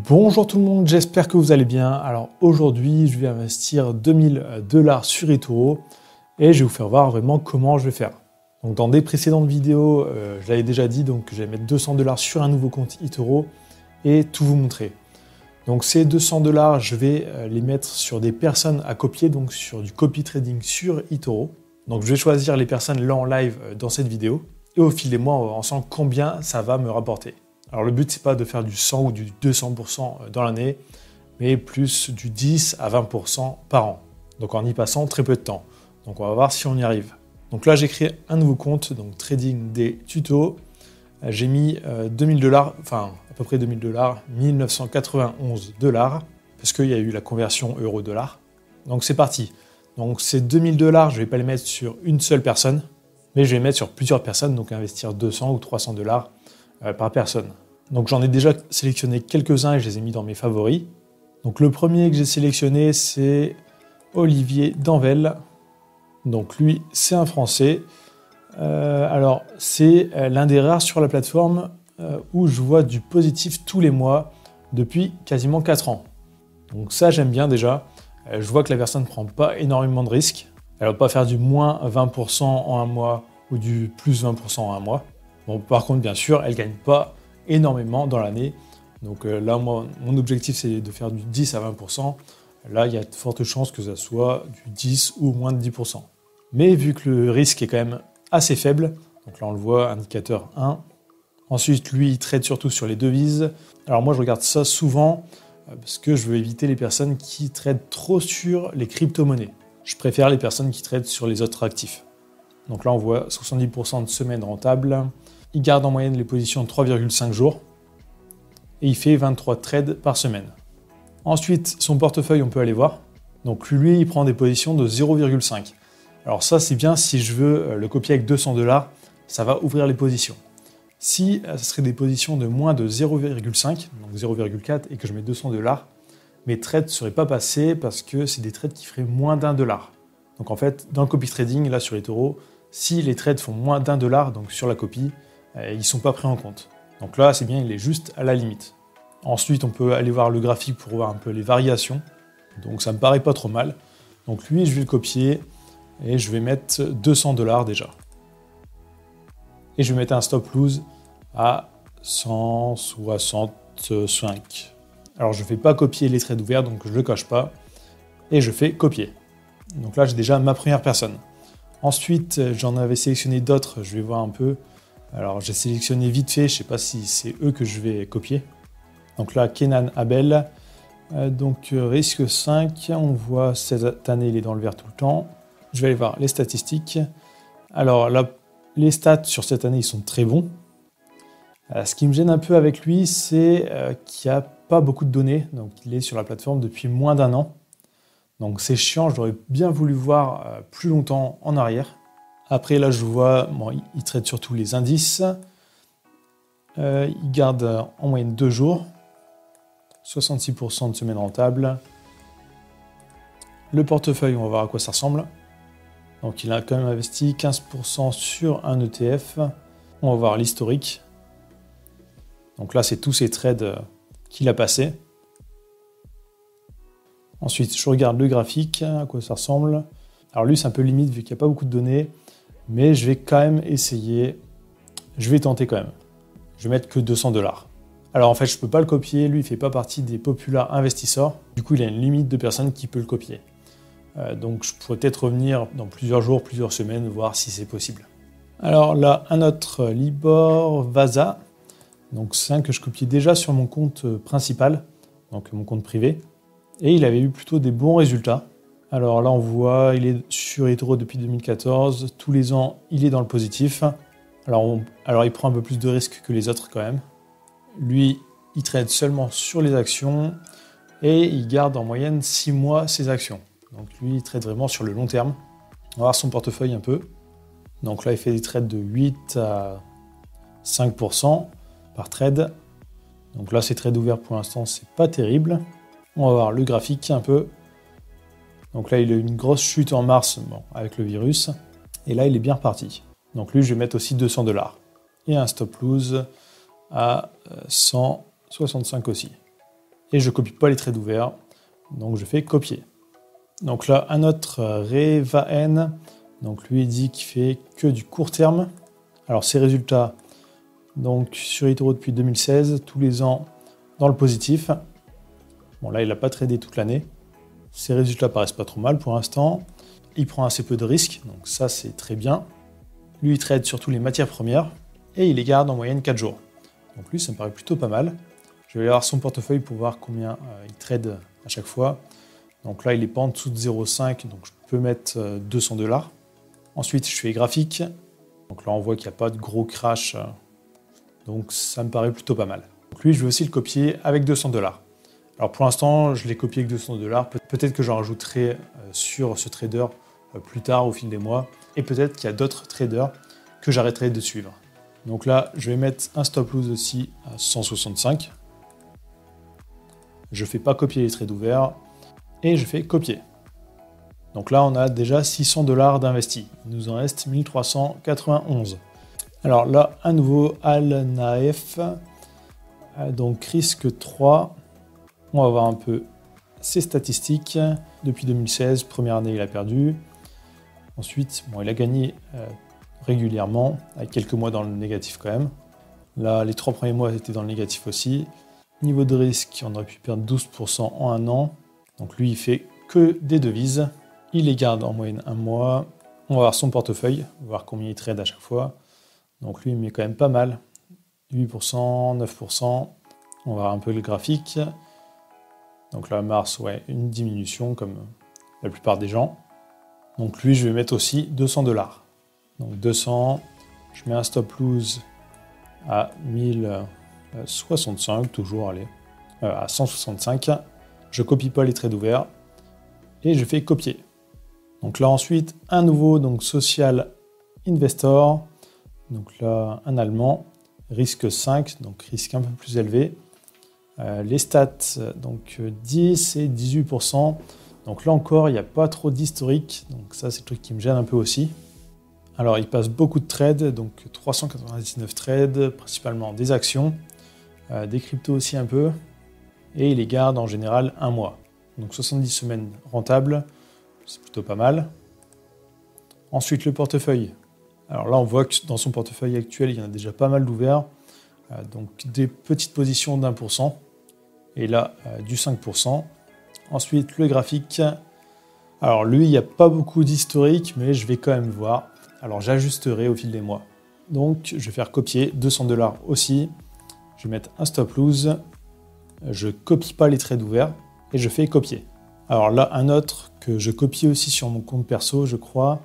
Bonjour tout le monde, j'espère que vous allez bien. Alors aujourd'hui, je vais investir 2000 $ sur eToro et je vais vous faire voir vraiment comment je vais faire. Donc dans des précédentes vidéos, je l'avais déjà dit, donc je vais mettre 200 $ sur un nouveau compte eToro et tout vous montrer. Donc ces 200 $, je vais les mettre sur des personnes à copier, donc sur du copy trading sur eToro. Donc je vais choisir les personnes là en live dans cette vidéo et au fil des mois, on va voir ensemble combien ça va me rapporter. Alors le but, c'est pas de faire du 100 ou du 200% dans l'année, mais plus du 10 à 20% par an. Donc en y passant très peu de temps. Donc on va voir si on y arrive. Donc là, j'ai créé un nouveau compte, donc Trading des tutos. J'ai mis 2000 $, enfin à peu près 2000 $, 1991 $, parce qu'il y a eu la conversion euro-dollar. Donc c'est parti. Donc ces 2000 $, je ne vais pas les mettre sur une seule personne, mais je vais les mettre sur plusieurs personnes, donc investir 200 ou 300 $ par personne. Donc j'en ai déjà sélectionné quelques-uns et je les ai mis dans mes favoris. Donc le premier que j'ai sélectionné, c'est Olivier Danvel. Donc lui, c'est un Français. Alors c'est l'un des rares sur la plateforme où je vois du positif tous les mois depuis quasiment 4 ans. Donc ça, j'aime bien déjà. Je vois que la personne ne prend pas énormément de risques. Elle ne va pas faire du moins 20% en un mois ou du plus 20% en un mois. Bon, par contre, bien sûr, elle ne gagne pas énormément dans l'année. Donc là, moi, mon objectif, c'est de faire du 10 à 20%. Là, il y a de fortes chances que ça soit du 10 ou moins de 10%. Mais vu que le risque est quand même assez faible, donc là, on le voit, indicateur 1. Ensuite, lui, il trade surtout sur les devises. Alors moi, je regarde ça souvent parce que je veux éviter les personnes qui tradent trop sur les crypto-monnaies. Je préfère les personnes qui tradent sur les autres actifs. Donc là, on voit 70% de semaines rentables. Il garde en moyenne les positions de 3,5 jours et il fait 23 trades par semaine. Ensuite, son portefeuille, on peut aller voir. Donc lui, il prend des positions de 0,5. Alors ça, c'est bien si je veux le copier avec 200 $, ça va ouvrir les positions. Si ce serait des positions de moins de 0,5, donc 0,4, et que je mets 200 $, mes trades ne seraient pas passés parce que c'est des trades qui feraient moins d'1 $. Donc en fait, dans le copy trading, là sur eToro, si les trades font moins d'1 $, donc sur la copie, ils ne sont pas pris en compte. Donc là, c'est bien, il est juste à la limite. Ensuite, on peut aller voir le graphique pour voir un peu les variations. Donc ça me paraît pas trop mal. Donc lui, je vais le copier et je vais mettre 200 $ déjà. Et je vais mettre un stop lose à 165. Alors je ne vais pas copier les trades ouverts, donc je ne le coche pas. Et je fais copier. Donc là, j'ai déjà ma première personne. Ensuite, j'en avais sélectionné d'autres, je vais voir un peu. Alors j'ai sélectionné vite fait, je ne sais pas si c'est eux que je vais copier. Donc là, Kenan Abel, donc risque 5, on voit cette année il est dans le vert tout le temps. Je vais aller voir les statistiques. Alors là, les stats sur cette année, ils sont très bons. Ce qui me gêne un peu avec lui, c'est qu'il n'y a pas beaucoup de données. Donc il est sur la plateforme depuis moins d'1 an. Donc c'est chiant, j'aurais bien voulu voir plus longtemps en arrière. Après là je vois, bon, il trade surtout les indices. Il garde en moyenne 2 jours. 66% de semaines rentables. Le portefeuille, on va voir à quoi ça ressemble. Donc il a quand même investi 15% sur un ETF. On va voir l'historique. Donc là c'est tous ces trades qu'il a passés. Ensuite, je regarde le graphique, à quoi ça ressemble. Alors lui, c'est un peu limite vu qu'il n'y a pas beaucoup de données, mais je vais quand même essayer. Je vais tenter quand même. Je vais mettre que 200 $. Alors en fait, je ne peux pas le copier. Lui, il ne fait pas partie des populaires investisseurs. Du coup, il a une limite de personnes qui peut le copier. Donc je pourrais peut-être revenir dans plusieurs jours, plusieurs semaines, voir si c'est possible. Alors là, un autre Libor Vaza. Donc c'est un que je copiais déjà sur mon compte principal, donc mon compte privé. Et il avait eu plutôt des bons résultats. Alors là, on voit, il est sur eToro depuis 2014. Tous les ans, il est dans le positif. Alors il prend un peu plus de risques que les autres quand même. Lui, il trade seulement sur les actions et il garde en moyenne 6 mois ses actions. Donc lui, il trade vraiment sur le long terme. On va voir son portefeuille un peu. Donc là, il fait des trades de 8 à 5% par trade. Donc là, ces trades ouverts pour l'instant, c'est pas terrible. On va voir le graphique un peu. Donc là, il a eu une grosse chute en mars avec le virus. Et là, il est bien reparti. Donc lui, je vais mettre aussi 200 $. Et un stop lose à 165 aussi. et je copie pas les trades ouverts, donc je fais copier. Donc là, un autre Revaen, donc lui il dit qu'il fait que du court terme. Alors ses résultats, donc sur eToro depuis 2016, tous les ans dans le positif. Bon là, il n'a pas tradé toute l'année. Ses résultats paraissent pas trop mal pour l'instant. Il prend assez peu de risques, donc ça c'est très bien. Lui, il trade surtout les matières premières et il les garde en moyenne 4 jours. Donc lui, ça me paraît plutôt pas mal. Je vais aller voir son portefeuille pour voir combien il trade à chaque fois. Donc là, il n'est pas en dessous de 0,5, donc je peux mettre 200$. Ensuite, je fais graphique. Donc là, on voit qu'il n'y a pas de gros crash. Donc ça me paraît plutôt pas mal. Donc lui, je vais aussi le copier avec 200$. Alors pour l'instant, je l'ai copié avec 200$. Peut-être que j'en rajouterai sur ce trader plus tard au fil des mois. Et peut-être qu'il y a d'autres traders que j'arrêterai de suivre. Donc là, je vais mettre un stop loss aussi à 165. Je ne fais pas copier les trades ouverts. Et je fais copier. Donc là, on a déjà 600$ d'investis. Il nous en reste 1391. Alors là, à nouveau, Al-Naef. Donc risque 3. On va voir un peu ses statistiques. Depuis 2016, première année, il a perdu. Ensuite, bon, il a gagné régulièrement, avec quelques mois dans le négatif quand même. Là, les 3 premiers mois étaient dans le négatif aussi. Niveau de risque, on aurait pu perdre 12% en un an. Donc lui, il fait que des devises. Il les garde en moyenne un mois. On va voir son portefeuille, voir combien il trade à chaque fois. Donc lui, il met quand même pas mal. 8%, 9%. On va voir un peu le graphique. Donc là, mars, ouais, une diminution comme la plupart des gens. Donc lui, je vais mettre aussi 200$. Donc 200, je mets un stop loss à 1065, toujours, allez, à 165. Je copie pas les trades ouverts et je fais copier. Donc là ensuite, un nouveau donc Social Investor. Donc là, un allemand, risque 5, donc risque un peu plus élevé. Les stats, donc 10 et 18%. Donc là encore, il n'y a pas trop d'historique. Donc ça, c'est le truc qui me gêne un peu aussi. Alors, il passe beaucoup de trades, donc 399 trades, principalement des actions, des cryptos aussi un peu. Et il les garde en général un mois. Donc 70 semaines rentables, c'est plutôt pas mal. Ensuite, le portefeuille. Alors là, on voit que dans son portefeuille actuel, il y en a déjà pas mal d'ouverts. Donc des petites positions d'1%. Et là, du 5%. Ensuite, le graphique. Alors lui, il n'y a pas beaucoup d'historique, mais je vais quand même voir. Alors j'ajusterai au fil des mois. Donc je vais faire copier 200$ aussi. Je vais mettre un stop loss. Je copie pas les trades ouverts et je fais copier. Alors là, un autre que je copie aussi sur mon compte perso, je crois.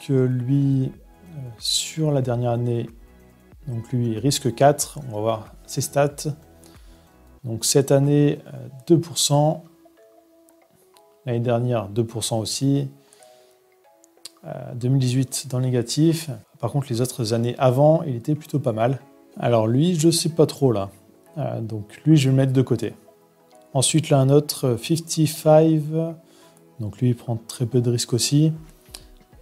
Lui, sur la dernière année, donc lui, risque 4. On va voir ses stats. Donc cette année, 2%. L'année dernière, 2% aussi. 2018 dans le négatif. Par contre, les autres années avant, il était plutôt pas mal. Alors lui, je sais pas trop là. Donc lui, je vais le mettre de côté. Ensuite, là, un autre 55. Donc lui, il prend très peu de risques aussi.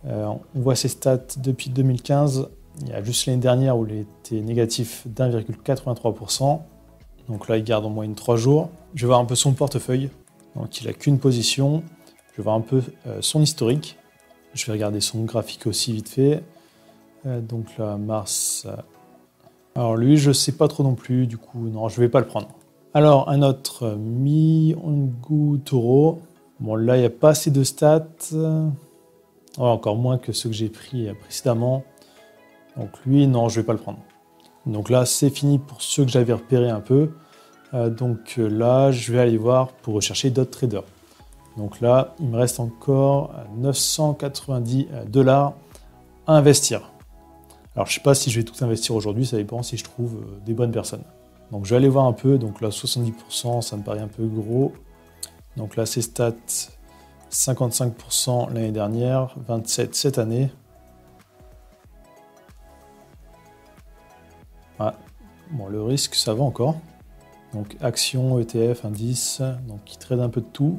On voit ses stats depuis 2015. Il y a juste l'année dernière où il était négatif d'1,83%. Donc là, il garde en moyenne 3 jours. Je vais voir un peu son portefeuille. Donc il n'a qu'une position. Je vais voir un peu son historique. Je vais regarder son graphique aussi vite fait. Donc là, mars. Alors lui, je ne sais pas trop non plus. Du coup, non, je ne vais pas le prendre. Alors, un autre, Mihongu Toro. Bon, là, il n'y a pas assez de stats. Encore moins que ceux que j'ai pris précédemment. Donc lui, non, je ne vais pas le prendre. Donc là, c'est fini pour ceux que j'avais repérés un peu. Donc là, je vais aller voir pour rechercher d'autres traders. Donc là, il me reste encore 990$ à investir. Alors, je ne sais pas si je vais tout investir aujourd'hui, ça dépend si je trouve des bonnes personnes. Donc, je vais aller voir un peu. Donc là, 70%, ça me paraît un peu gros. Donc là, c'est stats 55% l'année dernière, 27% cette année. Ouais. Bon, le risque, ça va encore. Donc, actions, ETF, indice, donc il trade un peu de tout.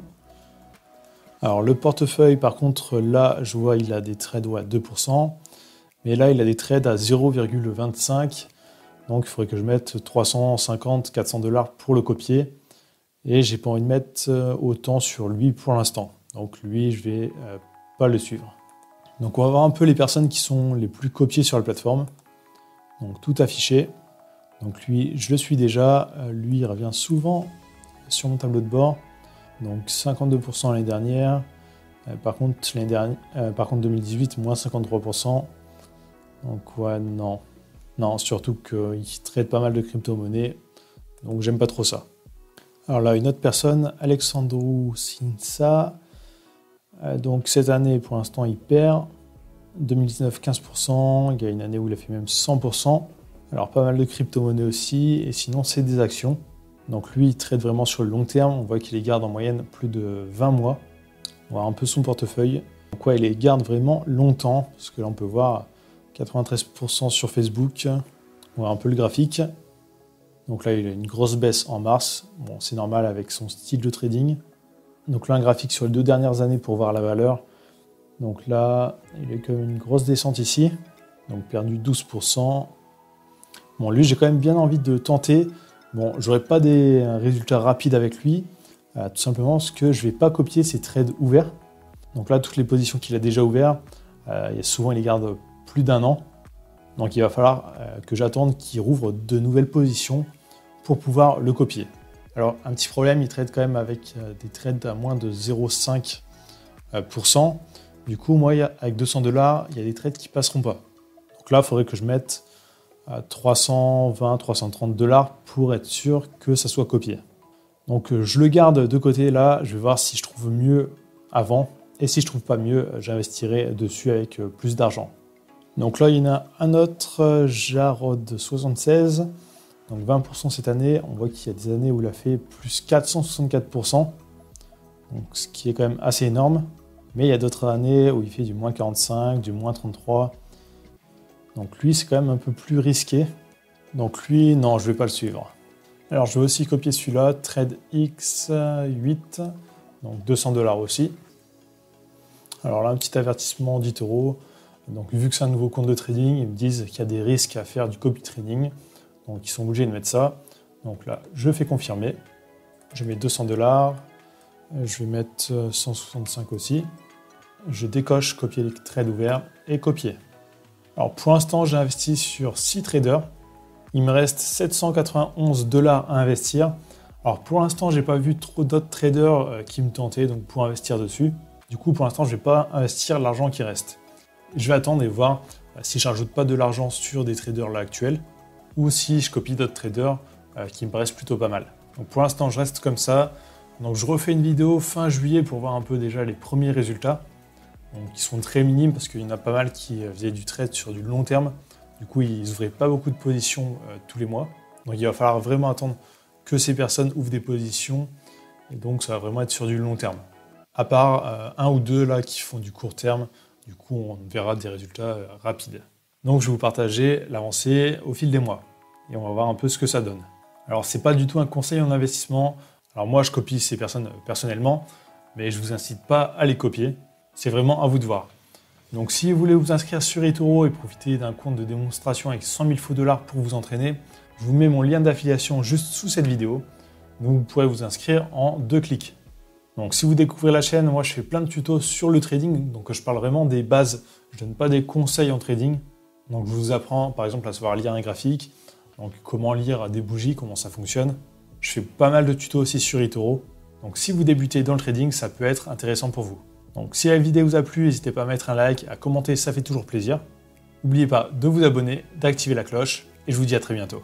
Alors, le portefeuille, par contre, là, je vois, il a des trades à 2%. Mais là, il a des trades à 0,25. Donc il faudrait que je mette 350, 400 $ pour le copier. Et j'ai pas envie de mettre autant sur lui pour l'instant. Donc lui, je vais pas le suivre. Donc on va voir un peu les personnes qui sont les plus copiées sur la plateforme. Donc tout affiché. Donc lui, je le suis déjà. Lui, il revient souvent sur mon tableau de bord. Donc 52% l'année dernière. Par contre, 2018, moins 53%. Donc ouais, non. Non, surtout qu'il traite pas mal de crypto-monnaies. Donc j'aime pas trop ça. Alors là, une autre personne, Alexandru Sinsa. Donc cette année, pour l'instant, il perd. 2019, 15%. Il y a une année où il a fait même 100%. Alors pas mal de crypto-monnaies aussi. Et sinon, c'est des actions. Donc lui, il trade vraiment sur le long terme. On voit qu'il les garde en moyenne plus de 20 mois. On voit un peu son portefeuille. Donc ouais, il les garde vraiment longtemps. Parce que là, on peut voir 93% sur Facebook. On voit un peu le graphique. Donc là, il a une grosse baisse en mars. Bon, c'est normal avec son style de trading. Donc là, un graphique sur les 2 dernières années pour voir la valeur. Donc là, il y a quand même une grosse descente ici. Donc perdu 12%. Bon, lui, j'ai quand même bien envie de tenter. Bon, j'aurai pas des résultats rapides avec lui. Tout simplement parce que je ne vais pas copier ses trades ouverts. Donc là, toutes les positions qu'il a déjà ouvertes, souvent, il les garde plus d'1 an. Donc il va falloir que j'attende qu'il rouvre de nouvelles positions pour pouvoir le copier. Alors un petit problème, il trade quand même avec des trades à moins de 0,5%. Du coup, moi, avec 200 $, il y a des trades qui ne passeront pas. Donc là, il faudrait que je mette 320, 330 $ pour être sûr que ça soit copié. Donc je le garde de côté là, je vais voir si je trouve mieux avant. Et si je trouve pas mieux, j'investirai dessus avec plus d'argent. Donc là, il y en a un autre, Jarod76. Donc 20% cette année. On voit qu'il y a des années où il a fait plus 464%. Donc ce qui est quand même assez énorme. Mais il y a d'autres années où il fait du moins 45, du moins 33. Donc lui, c'est quand même un peu plus risqué. Donc lui, non, je ne vais pas le suivre. Alors je vais aussi copier celui-là, TradeX8. Donc 200 $ aussi. Alors là, un petit avertissement 10 €. Donc vu que c'est un nouveau compte de trading, ils me disent qu'il y a des risques à faire du copy trading. Donc ils sont obligés de mettre ça. Donc là, je fais confirmer. Je mets 200 $. Je vais mettre 165 aussi. Je décoche copier les trades ouverts et copier. Alors pour l'instant, j'ai investi sur 6 traders. Il me reste 791 $ à investir. Alors pour l'instant, j'ai pas vu trop d'autres traders qui me tentaient donc pour investir dessus. Du coup, pour l'instant, je vais pas investir l'argent qui reste. Je vais attendre et voir si je rajoute pas de l'argent sur des traders là actuels ou si je copie d'autres traders qui me paraissent plutôt pas mal. Donc pour l'instant, je reste comme ça. Donc je refais une vidéo fin juillet pour voir un peu déjà les premiers résultats. Donc qui sont très minimes parce qu'il y en a pas mal qui faisaient du trade sur du long terme. Du coup, ils n'ouvraient pas beaucoup de positions tous les mois. Donc il va falloir vraiment attendre que ces personnes ouvrent des positions. Et donc ça va vraiment être sur du long terme. À part un ou deux là qui font du court terme, du coup on verra des résultats rapides. Donc je vais vous partager l'avancée au fil des mois. Et on va voir un peu ce que ça donne. Alors c'est pas du tout un conseil en investissement. Alors moi je copie ces personnes personnellement, mais je vous incite pas à les copier. C'est vraiment à vous de voir. Donc si vous voulez vous inscrire sur eToro et profiter d'un compte de démonstration avec 100 000 faux dollars pour vous entraîner, je vous mets mon lien d'affiliation juste sous cette vidéo. Donc vous pourrez vous inscrire en 2 clics. Donc si vous découvrez la chaîne, moi je fais plein de tutos sur le trading, donc je parle vraiment des bases. Je ne donne pas des conseils en trading. Donc je vous apprends par exemple à savoir lire un graphique, donc comment lire des bougies, comment ça fonctionne. Je fais pas mal de tutos aussi sur eToro. Donc si vous débutez dans le trading, ça peut être intéressant pour vous. Donc si la vidéo vous a plu, n'hésitez pas à mettre un like, à commenter, ça fait toujours plaisir. N'oubliez pas de vous abonner, d'activer la cloche, et je vous dis à très bientôt.